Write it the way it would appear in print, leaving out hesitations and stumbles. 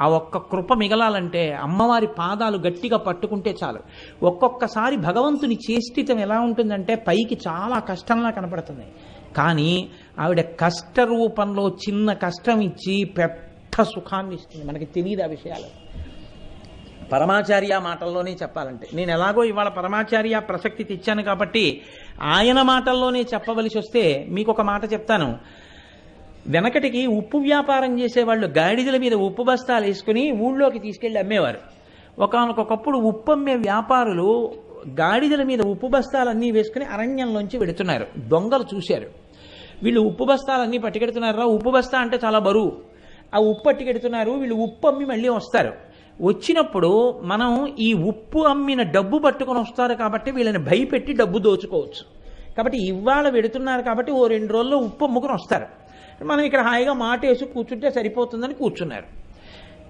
ఆ ఒక్క కృప మిగలాలంటే అమ్మవారి పాదాలు గట్టిగా పట్టుకుంటే చాలు. ఒక్కొక్కసారి భగవంతుని చేష్టితం ఎలా ఉంటుందంటే పైకి చాలా కష్టంలా కనపడుతుంది, కానీ ఆవిడ కష్ట రూపంలో చిన్న కష్టం ఇచ్చి పెద్ద సుఖాన్ని ఇస్తుంది. మనకి తెలియదు ఆ విషయాలు. పరమాచార్య మాటల్లోనే చెప్పాలంటే, నేను ఎలాగో ఇవాళ పరమాచార్య ప్రసక్తి తెచ్చాను కాబట్టి ఆయన మాటల్లోనే చెప్పవలసి వస్తే మీకు ఒక మాట చెప్తాను. వెనకటికి ఉప్పు వ్యాపారం చేసేవాళ్ళు గాడిదల మీద ఉప్పు బస్తాలు వేసుకుని ఊళ్ళోకి తీసుకెళ్లి అమ్మేవారు. ఒకానొకప్పుడు ఉప్పు అమ్మే వ్యాపారులు గాడిదల మీద ఉప్పు బస్తాలన్నీ వేసుకుని అరణ్యంలోంచి వెడుతున్నారు. దొంగలు చూశారు, వీళ్ళు ఉప్పు బస్తాలన్నీ పట్టుకెడుతున్నారా, ఉప్పు బస్తా అంటే చాలా బరువు, ఆ ఉప్పు పట్టుకెడుతున్నారు, వీళ్ళు ఉప్పు అమ్మి మళ్ళీ వస్తారు. వచ్చినప్పుడు మనం ఈ ఉప్పు అమ్మిన డబ్బు పట్టుకొని వస్తారు కాబట్టి వీళ్ళని భయపెట్టి డబ్బు దోచుకోవచ్చు. కాబట్టి ఇవాళ వెడుతున్నారు కాబట్టి ఓ 2 రోజుల్లో ఉప్పు అమ్ముకుని వస్తారు. మనం ఇక్కడ హాయిగా మాట వేసి కూర్చుంటే సరిపోతుందని కూర్చున్నారు.